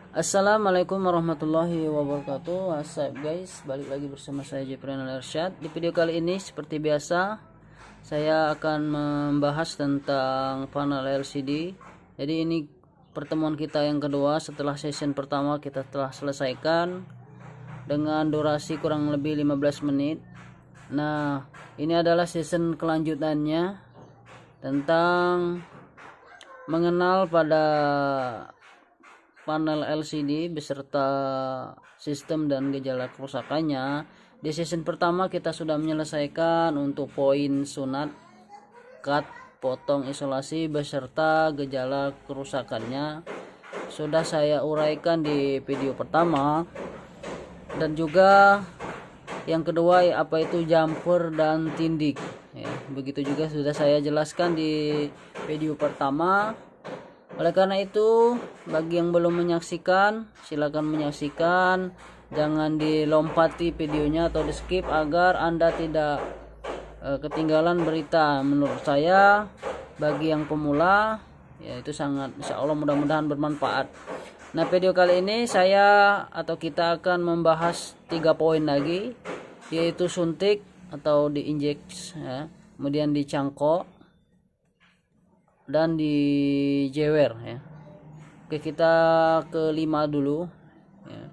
Assalamualaikum warahmatullahi wabarakatuh. What's up guys, balik lagi bersama saya Jeprenal Irsyad. Di video kali ini seperti biasa saya akan membahas tentang panel LCD. Jadi ini pertemuan kita yang kedua setelah session pertama kita telah selesaikan dengan durasi kurang lebih 15 menit. Nah, ini adalah session kelanjutannya tentang mengenal pada panel LCD beserta sistem dan gejala kerusakannya. Di session pertama kita sudah menyelesaikan untuk poin sunat, cut, potong, isolasi beserta gejala kerusakannya. Sudah saya uraikan di video pertama. Dan juga yang kedua apa itu jumper dan tindik ya, begitu juga sudah saya jelaskan di video pertama. Oleh karena itu, bagi yang belum menyaksikan, silakan menyaksikan, jangan dilompati videonya atau di skip agar Anda tidak ketinggalan berita. Menurut saya, bagi yang pemula, ya itu sangat, insya Allah mudah-mudahan bermanfaat. Nah, video kali ini kita akan membahas 3 poin lagi, yaitu suntik atau diinjek, ya, kemudian dicangkok, dan di jewer ya. Oke, kita kelima dulu ya.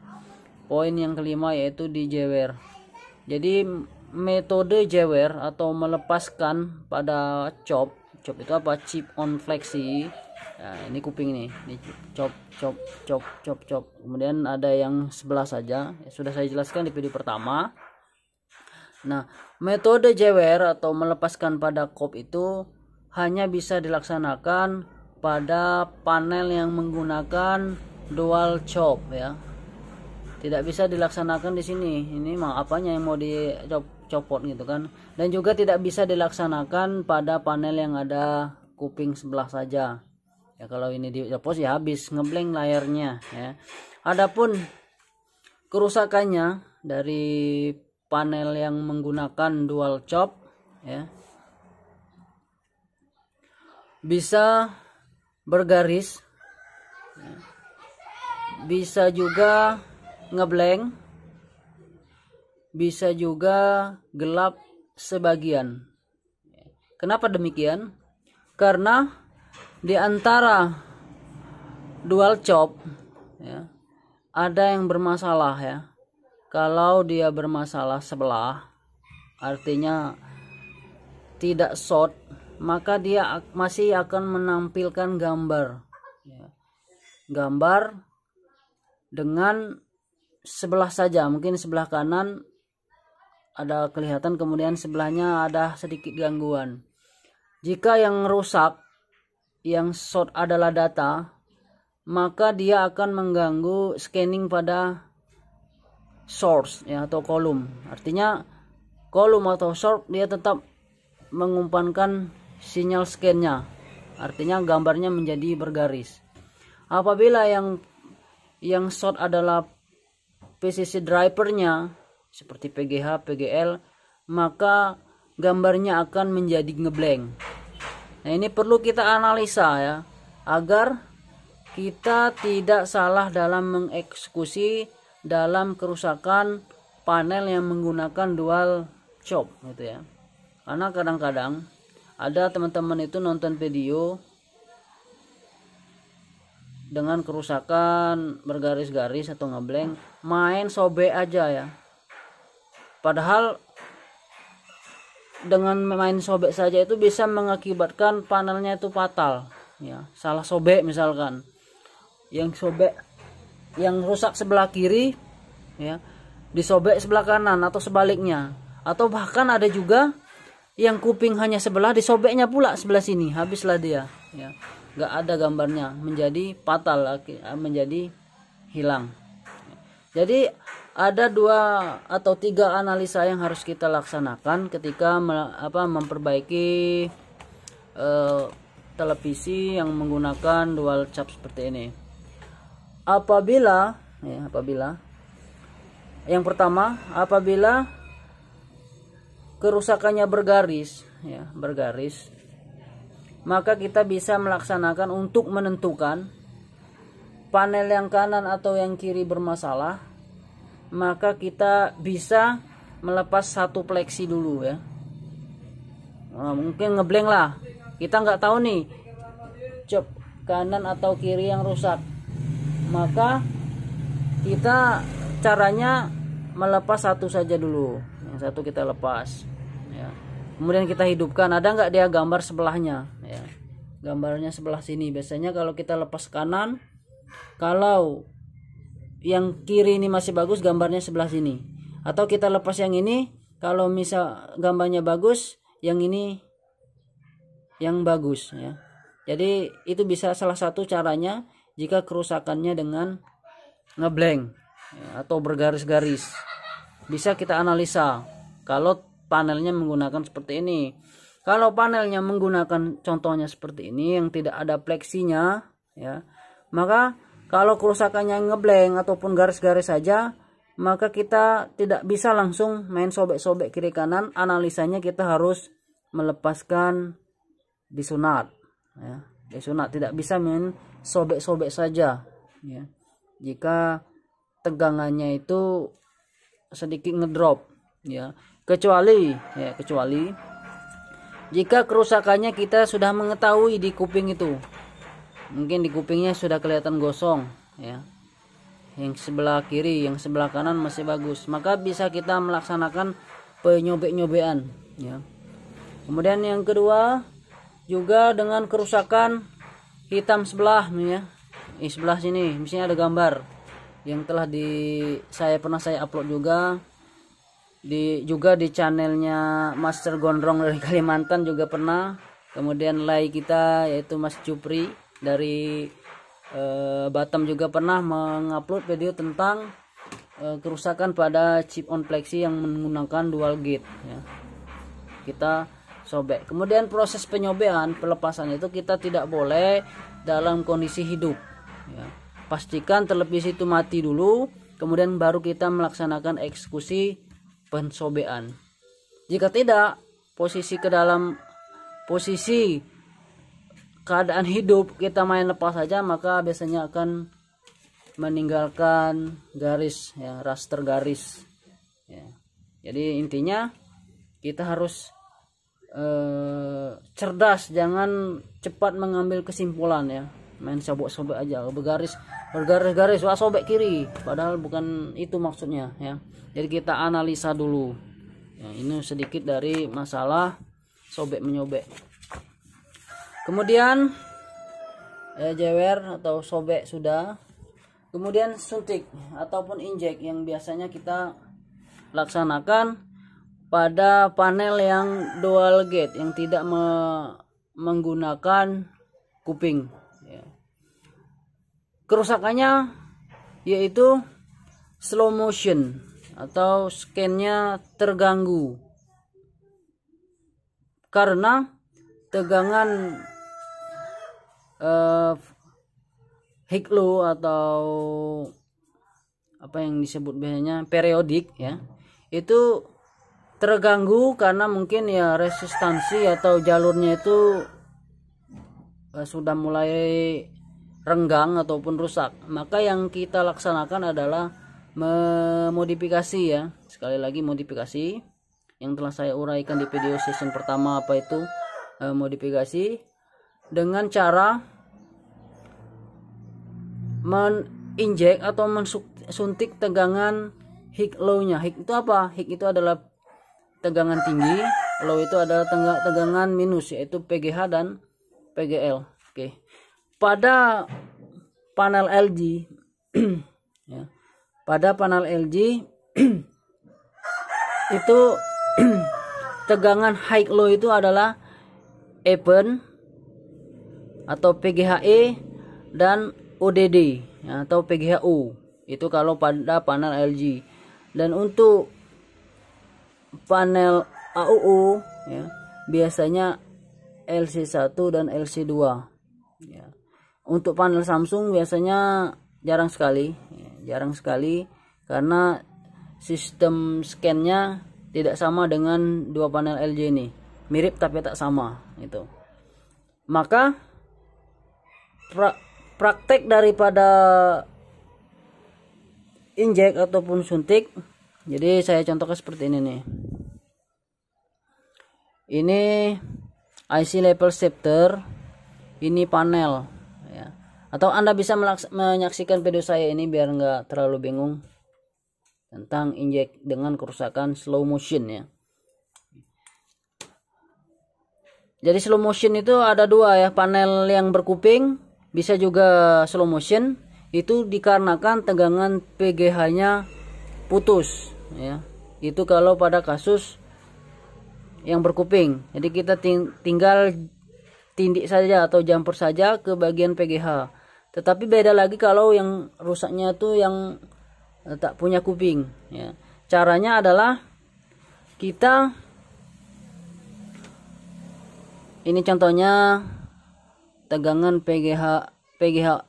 Poin yang kelima yaitu di jewer. Jadi metode jewer atau melepaskan pada chop itu apa? Chip on flexi. Nah, ini kuping ini chop. Kemudian ada yang sebelah saja, ya, sudah saya jelaskan di video pertama. Nah, metode jewer atau melepaskan pada kop itu hanya bisa dilaksanakan pada panel yang menggunakan dual chop ya. Tidak bisa dilaksanakan di sini. Ini mau apanya yang mau dicopot gitu kan. Dan juga tidak bisa dilaksanakan pada panel yang ada kuping sebelah saja. Ya kalau ini dicopot ya habis ngeblank layarnya ya. Adapun kerusakannya dari panel yang menggunakan dual chop ya, bisa bergaris, bisa juga ngeblank, bisa juga gelap sebagian. Kenapa demikian? Karena di antara dual chop ya, ada yang bermasalah ya. Kalau dia bermasalah sebelah, artinya tidak short, maka dia masih akan menampilkan gambar ya. Gambar dengan sebelah saja, mungkin sebelah kanan ada kelihatan, kemudian sebelahnya ada sedikit gangguan. Jika yang rusak, yang short adalah data, maka dia akan mengganggu scanning pada source ya, atau kolom. Artinya kolom atau source dia tetap mengumpankan sinyal scan-nya, artinya gambarnya menjadi bergaris. Apabila yang short adalah PCC drivernya seperti PGH, PGL, maka gambarnya akan menjadi ngeblank. Nah, ini perlu kita analisa ya, agar kita tidak salah dalam mengeksekusi dalam kerusakan panel yang menggunakan dual chop gitu ya. Karena kadang-kadang ada teman-teman itu nonton video dengan kerusakan bergaris-garis atau ngeblank, main sobek aja ya. Padahal dengan main sobek saja itu bisa mengakibatkan panelnya itu fatal ya. Salah sobek misalkan, yang sobek, yang rusak sebelah kiri ya, disobek sebelah kanan atau sebaliknya, atau bahkan ada juga yang kuping hanya sebelah, disobeknya pula sebelah sini, habislah dia ya, nggak ada gambarnya, menjadi fatal, menjadi hilang. Jadi ada 2 atau 3 analisa yang harus kita laksanakan ketika memperbaiki televisi yang menggunakan dual chop seperti ini. Apabila yang pertama, apabila kerusakannya bergaris ya, maka kita bisa melaksanakan untuk menentukan panel yang kanan atau yang kiri bermasalah, maka kita bisa melepas satu pleksi dulu ya. Mungkin ngeblank lah, kita nggak tahu nih chop kanan atau kiri yang rusak, maka kita caranya melepas satu saja dulu. Yang satu kita lepas ya. Kemudian kita hidupkan. Ada nggak dia gambar sebelahnya ya, gambarnya sebelah sini. Biasanya kalau kita lepas kanan, kalau yang kiri ini masih bagus, gambarnya sebelah sini. Atau kita lepas yang ini, kalau misal gambarnya bagus, yang ini yang bagus ya. Jadi itu bisa salah satu caranya jika kerusakannya dengan ngeblank ya, atau bergaris-garis. Bisa kita analisa kalau panelnya menggunakan seperti ini. Kalau panelnya menggunakan contohnya seperti ini yang tidak ada pleksinya ya, maka kalau kerusakannya ngeblank ataupun garis-garis saja, maka kita tidak bisa langsung main sobek-sobek kiri kanan. Analisanya kita harus melepaskan disunat ya. Disunat, tidak bisa main sobek-sobek saja ya. Jika tegangannya itu sedikit ngedrop ya, kecuali jika kerusakannya kita sudah mengetahui di kuping itu, mungkin di kupingnya sudah kelihatan gosong ya, yang sebelah kiri, yang sebelah kanan masih bagus, maka bisa kita melaksanakan penyobek-nyobekan ya. Kemudian yang kedua juga dengan kerusakan hitam sebelah ya, sebelah sini misalnya ada gambar yang telah pernah saya upload juga di channelnya Master Gondrong dari Kalimantan juga pernah. Kemudian lai kita yaitu Mas Jupri dari Batam juga pernah mengupload video tentang kerusakan pada chip on plexi yang menggunakan dual gate ya. Kita sobek. Kemudian proses penyobekan, pelepasan itu kita tidak boleh dalam kondisi hidup ya. Pastikan televisi itu mati dulu, kemudian baru kita melaksanakan eksekusi pensobekan. Jika tidak, posisi keadaan hidup kita main lepas saja, maka biasanya akan meninggalkan garis ya, raster garis ya. Jadi intinya kita harus cerdas, jangan cepat mengambil kesimpulan ya, main sobek-sobek aja, bergaris-garis, wah sobek kiri, padahal bukan itu maksudnya ya. Jadi kita analisa dulu ya, ini sedikit dari masalah sobek menyobek. Kemudian jewer atau sobek sudah, kemudian suntik ataupun injek yang biasanya kita laksanakan pada panel yang dual gate yang tidak menggunakan kuping ya. Kerusakannya yaitu slow motion atau scan-nya terganggu karena tegangan high low atau apa yang disebut biasanya periodik ya, itu terganggu karena mungkin ya resistansi atau jalurnya itu sudah mulai renggang ataupun rusak. Maka yang kita laksanakan adalah memodifikasi ya, sekali lagi modifikasi yang telah saya uraikan di video season pertama apa itu modifikasi dengan cara meninjek atau mensuntik tegangan high low-nya. High itu apa? High itu adalah tegangan tinggi, low itu adalah tegangan minus, yaitu PGH dan PGL. Oke. Pada panel LG ya, pada panel LG itu tegangan high low itu adalah even atau PGHE dan ODD ya, atau PGHU. Itu kalau pada panel LG. Dan untuk panel AUU ya, biasanya LC1 dan LC2 ya. Untuk panel Samsung biasanya jarang sekali karena sistem scan-nya tidak sama dengan dua panel LG ini, mirip tapi tak sama itu. Maka praktek daripada injek ataupun suntik. Jadi saya contohkan seperti ini nih. Ini IC level shifter, ini panel ya. Atau Anda bisa menyaksikan video saya ini biar nggak terlalu bingung tentang injek dengan kerusakan slow motion ya. Jadi slow motion itu ada dua ya, panel yang berkuping bisa juga slow motion. Itu dikarenakan tegangan PGH-nya putus ya. Itu kalau pada kasus yang berkuping. Jadi kita tinggal tindik saja atau jumper saja ke bagian PGH. Tetapi beda lagi kalau yang rusaknya itu yang tak punya kuping ya. Caranya adalah kita, ini contohnya tegangan PGH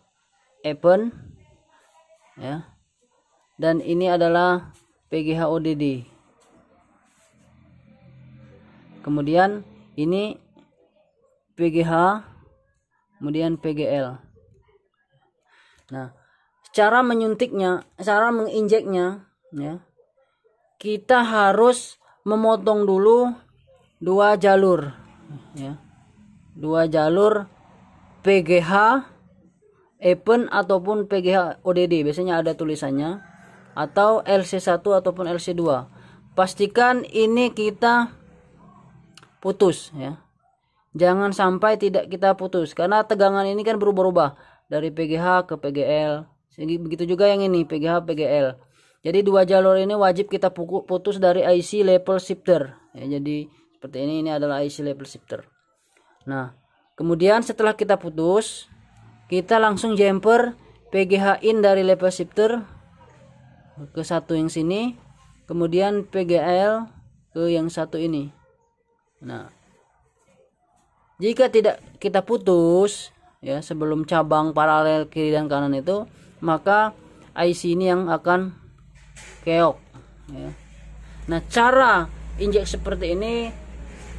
open ya, dan ini adalah PGH ODD. Kemudian ini PGH, kemudian PGL. Nah, cara menyuntiknya, cara menginjeknya ya, kita harus memotong dulu dua jalur ya, dua jalur PGH open ataupun PGH ODD, biasanya ada tulisannya, atau LC1 ataupun LC2. Pastikan ini kita putus ya. Jangan sampai tidak kita putus, karena tegangan ini kan berubah-ubah dari PGH ke PGL. Begitu juga yang ini PGH PGL. Jadi dua jalur ini wajib kita putus dari IC level shifter ya. Jadi seperti ini adalah IC level shifter. Nah, kemudian setelah kita putus, kita langsung jumper PGH in dari level shifter ke satu yang sini, kemudian PGL ke yang satu ini. Nah, jika tidak kita putus ya sebelum cabang paralel kiri dan kanan itu, maka IC ini yang akan keok ya. Nah, cara injek seperti ini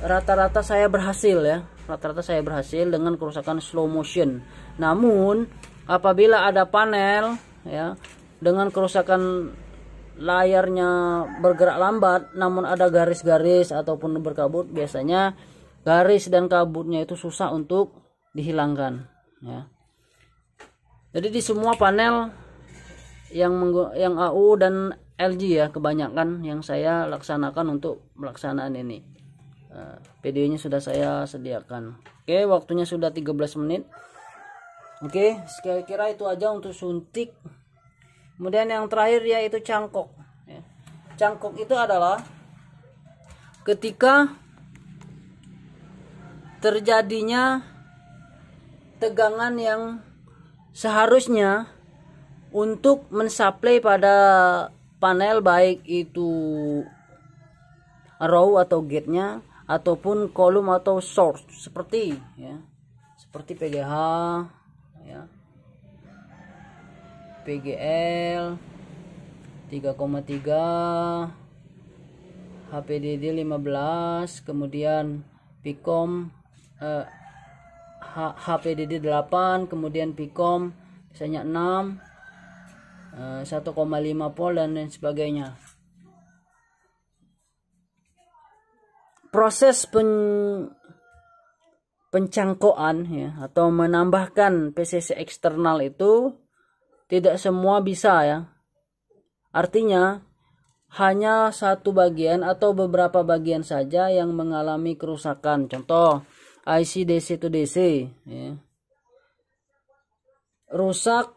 rata-rata saya berhasil ya. Rata-rata saya berhasil dengan kerusakan slow motion. Namun apabila ada panel ya dengan kerusakan layarnya bergerak lambat, namun ada garis-garis ataupun berkabut, biasanya garis dan kabutnya itu susah untuk dihilangkan ya. Jadi di semua panel yang AU dan LG ya, kebanyakan yang saya laksanakan untuk pelaksanaan ini. Videonya sudah saya sediakan. Oke, waktunya sudah 13 menit. Oke, kira-kira itu aja untuk suntik. Kemudian yang terakhir yaitu cangkok ya. Cangkok itu adalah ketika terjadinya tegangan yang seharusnya untuk mensuplai pada panel, baik itu row atau gate-nya ataupun kolom atau source, seperti ya, seperti PGH ya, PGL 3,3, HPDD 15, kemudian Picom HPDD 8, kemudian Picom misalnya 6, 1,5 volt dan lain sebagainya. Proses pencangkokan ya atau menambahkan PCC eksternal itu tidak semua bisa ya. Artinya hanya satu bagian atau beberapa bagian saja yang mengalami kerusakan. Contoh IC DC to DC ya. Rusak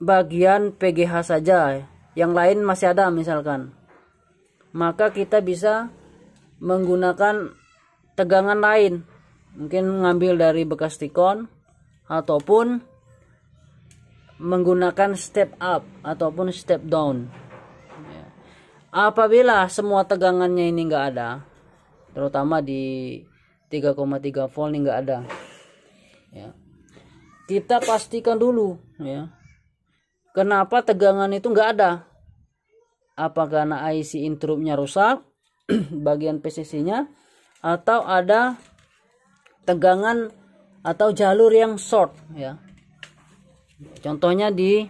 bagian PGH saja ya. Yang lain masih ada misalkan. Maka kita bisa menggunakan tegangan lain, mungkin ngambil dari bekas tikon ataupun menggunakan step up ataupun step down ya. Apabila semua tegangannya ini enggak ada, terutama di 3,3 volt ini enggak ada ya, kita pastikan dulu ya kenapa tegangan itu enggak ada. Apa karena IC interruptnya rusak bagian PCC-nya, atau ada tegangan atau jalur yang short ya. Contohnya di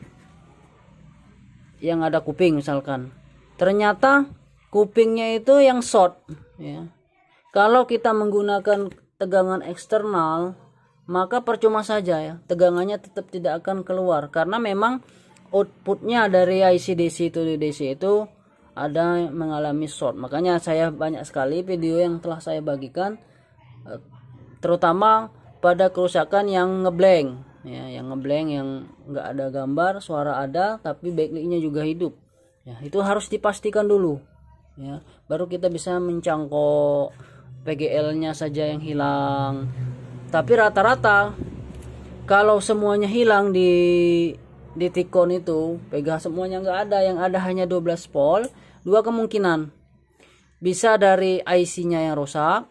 yang ada kuping misalkan, ternyata kupingnya itu yang short ya. Kalau kita menggunakan tegangan eksternal, maka percuma saja ya, tegangannya tetap tidak akan keluar karena memang outputnya dari IC DC to DC itu ada mengalami short. Makanya saya banyak sekali video yang telah saya bagikan, terutama pada kerusakan yang ngeblank ya, yang ngeblank, yang nggak ada gambar, suara ada tapi backlight-nya juga hidup ya. Itu harus dipastikan dulu ya, baru kita bisa mencangkok PGL-nya saja yang hilang. Tapi rata-rata kalau semuanya hilang di Tikon itu, PGH semuanya nggak ada, yang ada hanya 12 volt, dua kemungkinan. Bisa dari IC-nya yang rusak,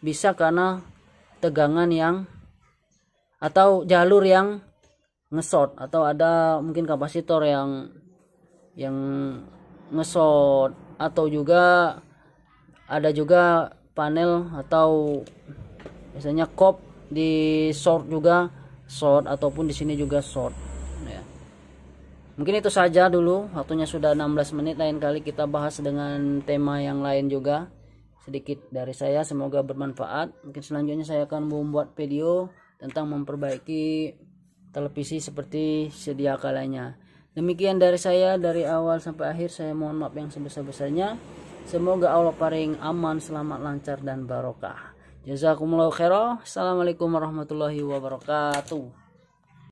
bisa karena tegangan yang atau jalur yang ngesot, atau ada mungkin kapasitor yang ngesot, atau juga ada juga panel atau biasanya kop di short juga, short ataupun di sini juga short ya. Mungkin itu saja dulu, waktunya sudah 16 menit, lain kali kita bahas dengan tema yang lain juga. Sedikit dari saya, semoga bermanfaat. Mungkin selanjutnya saya akan membuat video tentang memperbaiki televisi seperti sedia kalanya. Demikian dari saya, dari awal sampai akhir saya mohon maaf yang sebesar-besarnya. Semoga Allah paring aman, selamat, lancar dan barokah. Jazakumullahu khairan. Assalamualaikum warahmatullahi wabarakatuh.